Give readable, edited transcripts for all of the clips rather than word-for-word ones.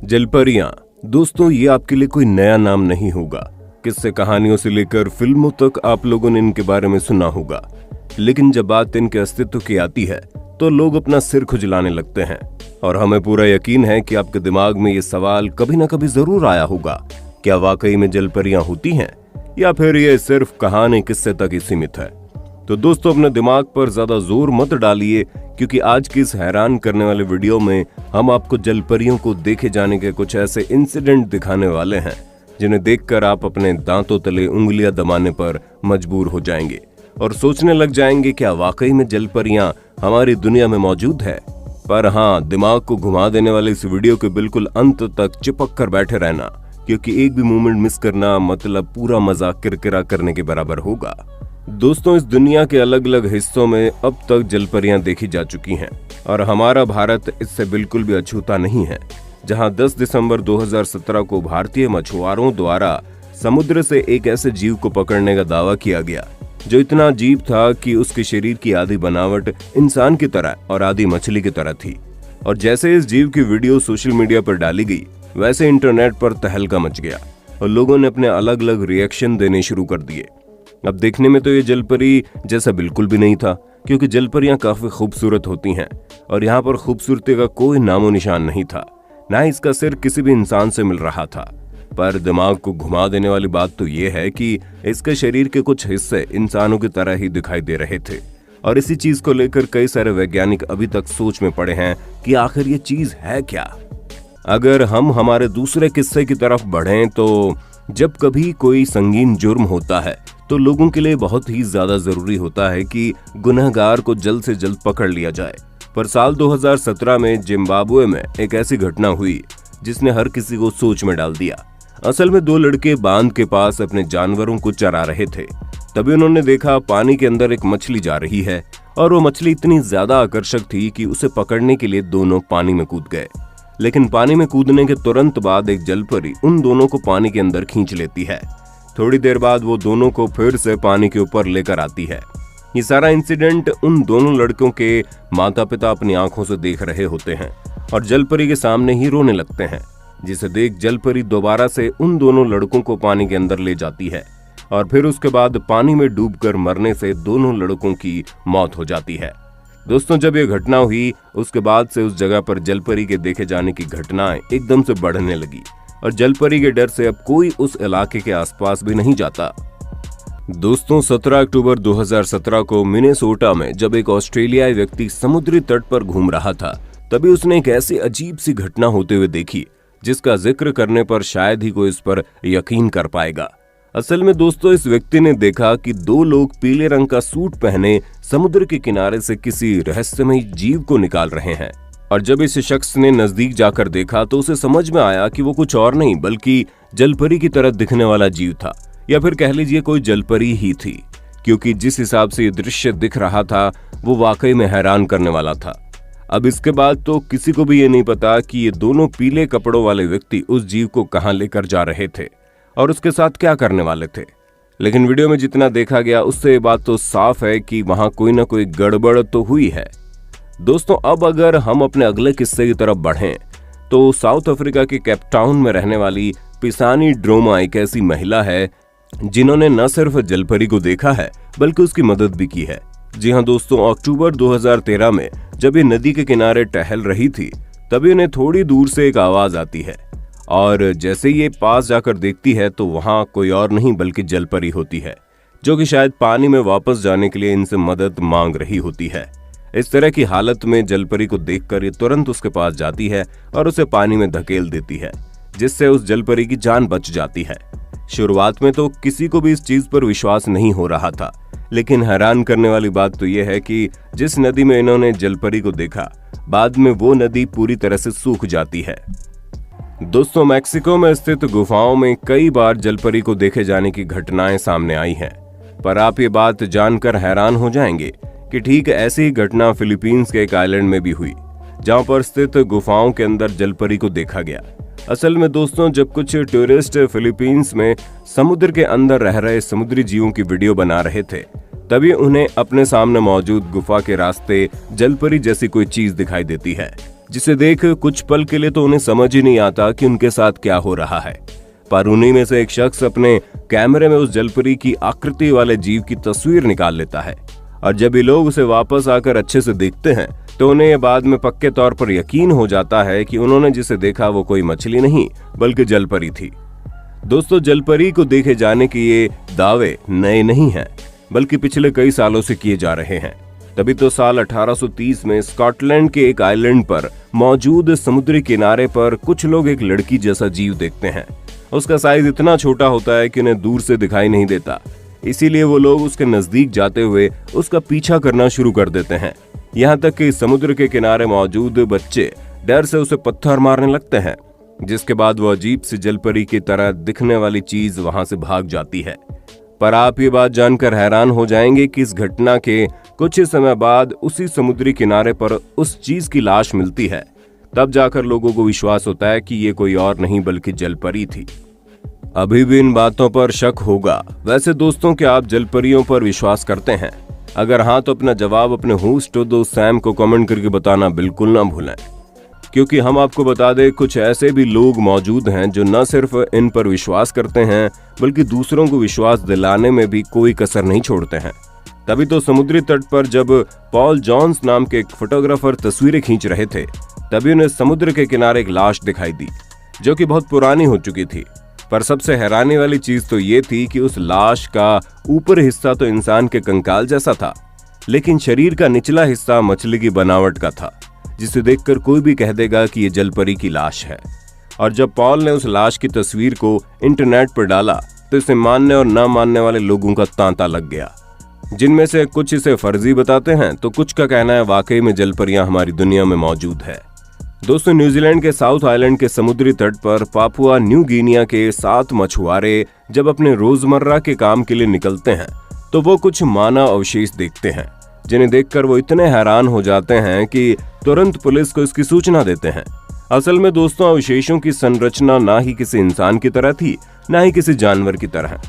जलपरियां दोस्तों, ये आपके लिए कोई नया नाम नहीं होगा। किस्से कहानियों से लेकर फिल्मों तक आप लोगों ने इनके बारे में सुना होगा, लेकिन जब बात इनके अस्तित्व की आती है तो लोग अपना सिर खुजलाने लगते हैं। और हमें पूरा यकीन है कि आपके दिमाग में ये सवाल कभी ना कभी जरूर आया होगा, क्या वाकई में जलपरियां होती हैं या फिर ये सिर्फ कहानी किस्से तक ही सीमित है। तो दोस्तों, अपने दिमाग पर ज्यादा जोर मत डालिए, क्योंकि आज की इस हैरान करने वाले वीडियो में हम आपको जलपरियों को देखे जाने के कुछ ऐसे इंसिडेंट दिखाने वाले हैं जिन्हें देखकर आप अपने दांतों तले उंगलियां दबाने पर मजबूर हो जाएंगे और सोचने लग जाएंगे, क्या वाकई में जलपरियां हमारी दुनिया में मौजूद है। पर हाँ, दिमाग को घुमा देने वाले इस वीडियो के बिल्कुल अंत तक चिपक कर बैठे रहना, क्योंकि एक भी मोमेंट मिस करना मतलब पूरा मजाक किरकिरा करने के बराबर होगा। दोस्तों, इस दुनिया के अलग अलग हिस्सों में अब तक जलपरियां देखी जा चुकी हैं और हमारा भारत इससे बिल्कुल भी अछूता नहीं है, जहां 10 दिसंबर 2017 को भारतीय मछुआरों द्वारा समुद्र से एक ऐसे जीव को पकड़ने का दावा किया गया जो इतना अजीब था कि उसके शरीर की आधी बनावट इंसान की तरह और आधी मछली की तरह थी। और जैसे इस जीव की वीडियो सोशल मीडिया पर डाली गई, वैसे इंटरनेट पर तहलका मच गया और लोगों ने अपने अलग अलग रिएक्शन देने शुरू कर दिए। अब देखने में तो ये जलपरी जैसा बिल्कुल भी नहीं था, क्योंकि जलपरियां काफी खूबसूरत होती हैं और यहाँ पर खूबसूरती का कोई नामो निशान नहीं था, ना इसका सिर किसी भी इंसान से मिल रहा था। पर दिमाग को घुमा देने वाली बात तो ये है कि इसके शरीर के कुछ हिस्से इंसानों की तरह ही दिखाई दे रहे थे और इसी चीज को लेकर कई सारे वैज्ञानिक अभी तक सोच में पड़े हैं कि आखिर ये चीज है क्या। अगर हम हमारे दूसरे किस्से की तरफ बढ़ें तो जब कभी कोई संगीन जुर्म होता है तो लोगों के लिए बहुत ही ज्यादा जरूरी होता है कि गुनहगार को जल्द से जल्द पकड़ लिया जाए। पर साल 2017 में जिम्बाब्वे में एक ऐसी घटना हुई जिसने हर किसी को सोच में डाल दिया। असल में 2 लड़के बांध के पास अपने जानवरों को चरा रहे थे। तभी उन्होंने देखा पानी के अंदर एक मछली जा रही है और वो मछली इतनी ज्यादा आकर्षक थी कि उसे पकड़ने के लिए दोनों पानी में कूद गए। लेकिन पानी में कूदने के तुरंत बाद एक जलपरी उन दोनों को पानी के अंदर खींच लेती है। थोड़ी देर बाद वो दोनों को फिर से पानी के ऊपर लेकर आती है। ये सारा इंसिडेंट उन दोनों लड़कों के माता पिता अपनी आंखों से देख रहे होते हैं और जलपरी के सामने ही रोने लगते हैं, जिसे देख जलपरी दोबारा से उन दोनों लड़कों को पानी के अंदर ले जाती है और फिर उसके बाद पानी में डूबकर मरने से दोनों लड़कों की मौत हो जाती है। दोस्तों, जब ये घटना हुई उसके बाद से उस जगह पर जलपरी के देखे जाने की घटनाएं एकदम से बढ़ने लगी और जलपरी के डर से अब कोई उस इलाके के आसपास भी नहीं जाता। दोस्तों, 17 अक्टूबर 2017 को मिनेसोटा में जब एक ऑस्ट्रेलियाई व्यक्ति समुद्री तट पर घूम रहा था, तभी उसने एक ऐसी अजीब सी घटना होते हुए देखी जिसका जिक्र करने पर शायद ही कोई इस पर यकीन कर पाएगा। असल में दोस्तों, इस व्यक्ति ने देखा कि 2 लोग पीले रंग का सूट पहने समुद्र के किनारे से किसी रहस्यमय जीव को निकाल रहे हैं। और जब इस शख्स ने नजदीक जाकर देखा तो उसे समझ में आया कि वो कुछ और नहीं बल्कि जलपरी की तरह दिखने वाला जीव था, या फिर कह लीजिए कोई जलपरी ही थी, क्योंकि जिस हिसाब से ये दृश्य दिख रहा था वो वाकई में हैरान करने वाला था। अब इसके बाद तो किसी को भी ये नहीं पता कि ये दोनों पीले कपड़ों वाले व्यक्ति उस जीव को कहां लेकर जा रहे थे और उसके साथ क्या करने वाले थे। लेकिन वीडियो में जितना देखा गया उससे ये बात तो साफ है कि वहां कोई ना कोई गड़बड़ तो हुई है। दोस्तों, अब अगर हम अपने अगले किस्से की तरफ बढ़ें तो साउथ अफ्रीका के केपटाउन में रहने वाली पिसानी ड्रोमा एक ऐसी महिला है जिन्होंने न सिर्फ जलपरी को देखा है बल्कि उसकी मदद भी की है। जी हाँ दोस्तों, अक्टूबर 2013 में जब ये नदी के किनारे टहल रही थी तभी उन्हें थोड़ी दूर से एक आवाज आती है और जैसे ये पास जाकर देखती है तो वहां कोई और नहीं बल्कि जलपरी होती है, जो कि शायद पानी में वापस जाने के लिए इनसे मदद मांग रही होती है। इस तरह की हालत में जलपरी को देखकर ये तुरंत उसके पास जाती है और उसे पानी में धकेल देती है, जिससे उस जलपरी की जान बच जाती है। शुरुआत में तो किसी को भी इस चीज पर विश्वास नहीं हो रहा था, लेकिन हैरान करने वाली बात तो यह है कि जिस नदी में इन्होंने जलपरी को देखा, बाद में वो नदी पूरी तरह से सूख जाती है। दोस्तों, मैक्सिको में स्थित गुफाओं में कई बार जलपरी को देखे जाने की घटनाएं सामने आई हैं, पर आप ये बात जानकर हैरान हो जाएंगे कि ठीक ऐसी ही घटना फिलीपींस के एक आइलैंड में भी हुई, जहां पर स्थित गुफाओं के अंदर जलपरी को देखा गया। असल में दोस्तों, जब कुछ टूरिस्ट फिलीपींस में समुद्र के अंदर रह रहे समुद्री जीवों की वीडियो बना रहे थे, तभी उन्हें अपने सामने मौजूद गुफा के रास्ते जलपरी जैसी कोई चीज दिखाई देती है, जिसे देख कुछ पल के लिए तो उन्हें समझ ही नहीं आता कि उनके साथ क्या हो रहा है। पर उन्हीं में से एक शख्स अपने कैमरे में उस जलपरी की आकृति वाले जीव की तस्वीर निकाल लेता है और जब ये लोग उसे वापस आकर अच्छे से देखते हैं तो उन्हें ये बाद में पक्के तौर पर यकीन हो जाता है कि उन्होंने जिसे देखा वो कोई मछली नहीं बल्कि जलपरी थी। दोस्तों, जलपरी को देखे जाने के ये दावे नए नहीं हैं, बल्कि पिछले कई सालों से किए जा रहे हैं। तभी तो साल 1830 में स्कॉटलैंड के एक आइलैंड पर मौजूद समुद्री किनारे पर कुछ लोग एक लड़की जैसा जीव देखते हैं। उसका साइज इतना छोटा होता है कि उन्हें दूर से दिखाई नहीं देता, इसीलिए वो लोग उसके नजदीक जाते हुए उसका पीछा करना शुरू कर देते हैं। यहाँ तक कि समुद्र के किनारे मौजूद बच्चे डर से उसे पत्थर मारने लगते हैं, जिसके बाद वो अजीब सी जलपरी की तरह दिखने वाली चीज वहां से भाग जाती है। पर आप ये बात जानकर हैरान हो जाएंगे कि इस घटना के कुछ ही समय बाद उसी समुद्री किनारे पर उस चीज की लाश मिलती है। तब जाकर लोगों को विश्वास होता है कि ये कोई और नहीं बल्कि जलपरी थी। अभी भी इन बातों पर शक होगा। वैसे दोस्तों, क्या आप जलपरियों पर विश्वास करते हैं? अगर हाँ तो अपना जवाब अपने होस्ट दोस्त सैम को कमेंट करके बताना बिल्कुल ना भूलें, क्योंकि हम आपको बता दें कुछ ऐसे भी लोग मौजूद हैं जो न सिर्फ इन पर विश्वास करते हैं बल्कि दूसरों को विश्वास दिलाने में भी कोई कसर नहीं छोड़ते हैं। तभी तो समुद्री तट पर जब पॉल जॉन्स नाम के एक फोटोग्राफर तस्वीरें खींच रहे थे तभी उन्हें समुद्र के किनारे एक लाश दिखाई दी जो कि बहुत पुरानी हो चुकी थी। पर सबसे हैरानी वाली चीज तो ये थी कि उस लाश का ऊपरी हिस्सा तो इंसान के कंकाल जैसा था, लेकिन शरीर का निचला हिस्सा मछली की बनावट का था, जिसे देखकर कोई भी कह देगा कि ये जलपरी की लाश है। और जब पॉल ने उस लाश की तस्वीर को इंटरनेट पर डाला तो इसे मानने और न मानने वाले लोगों का तांता लग गया, जिनमें से कुछ इसे फर्जी बताते हैं तो कुछ का कहना है वाकई में जलपरियां हमारी दुनिया में मौजूद है। दोस्तों, न्यूजीलैंड के साउथ आइलैंड के समुद्री तट पर पापुआ न्यू गिनिया के 7 मछुआरे जब अपने रोजमर्रा के काम के लिए निकलते हैं तो वो कुछ मानव अवशेष देखते हैं, जिन्हें देखकर वो इतने हैरान हो जाते हैं कि तुरंत पुलिस को इसकी सूचना देते हैं। असल में दोस्तों, अवशेषों की संरचना ना ही किसी इंसान की तरह थी ना ही किसी जानवर की तरह।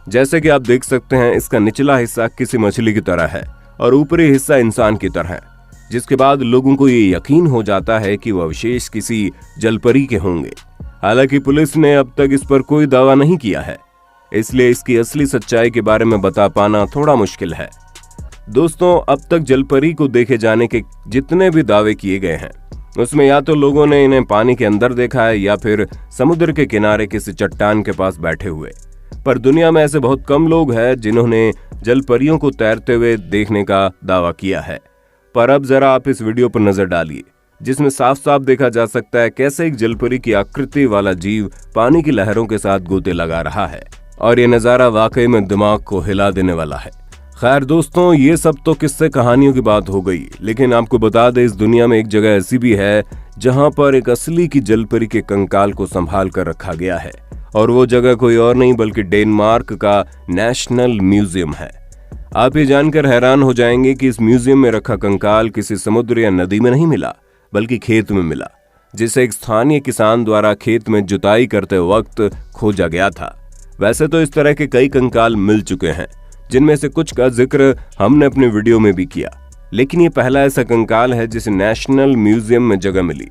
जैसे कि आप देख सकते हैं, इसका निचला हिस्सा किसी मछली की तरह है और ऊपरी हिस्सा इंसान की तरह है, जिसके बाद लोगों को ये यकीन हो जाता है कि वो अवशेष किसी जलपरी के होंगे। हालांकि पुलिस ने अब तक इस पर कोई दावा नहीं किया है, इसलिए इसकी असली सच्चाई के बारे में बता पाना थोड़ा मुश्किल है। दोस्तों, अब तक जलपरी को देखे जाने के जितने भी दावे किए गए हैं उसमें या तो लोगों ने इन्हें पानी के अंदर देखा है या फिर समुद्र के किनारे किसी चट्टान के पास बैठे हुए। पर दुनिया में ऐसे बहुत कम लोग हैं जिन्होंने जलपरियों को तैरते हुए देखने का दावा किया है। पर अब जरा आप इस वीडियो पर नजर डालिए, जिसमें साफ साफ देखा जा सकता है कैसे एक जलपरी की आकृति वाला जीव पानी की लहरों के साथ गोते लगा रहा है और ये नजारा वाकई में दिमाग को हिला देने वाला है। खैर दोस्तों, ये सब तो किस्से कहानियों की बात हो गई, लेकिन आपको बता दें इस दुनिया में एक जगह ऐसी भी है जहां पर एक असली की जलपरी के कंकाल को संभाल कर रखा गया है और वो जगह कोई और नहीं बल्कि डेनमार्क का नेशनल म्यूजियम है। आप ये जानकर हैरान हो जाएंगे कि इस म्यूजियम में रखा कंकाल किसी समुद्र या नदी में नहीं मिला बल्कि खेत में मिला, जिसे एक स्थानीय किसान द्वारा खेत में जुताई करते वक्त खोजा गया था। वैसे तो इस तरह के कई कंकाल मिल चुके हैं, जिनमें से कुछ का जिक्र हमने अपने वीडियो में भी किया, लेकिन ये पहला ऐसा कंकाल है जिसे नेशनल म्यूजियम में जगह मिली,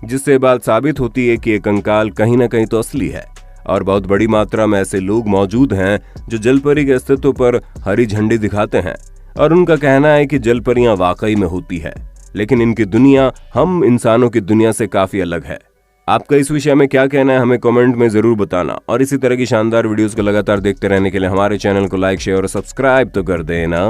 जिससे बात साबित होती है कि ये कंकाल कहीं ना कहीं तो असली है और बहुत बड़ी मात्रा में ऐसे लोग मौजूद हैं जो जलपरी के अस्तित्व पर हरी झंडी दिखाते हैं और उनका कहना है कि जलपरियां वाकई में होती है, लेकिन इनकी दुनिया हम इंसानों की दुनिया से काफी अलग है। आपका इस विषय में क्या कहना है हमें कमेंट में जरूर बताना और इसी तरह की शानदार वीडियोस को लगातार देखते रहने के लिए हमारे चैनल को लाइक, शेयर और सब्सक्राइब तो कर देना।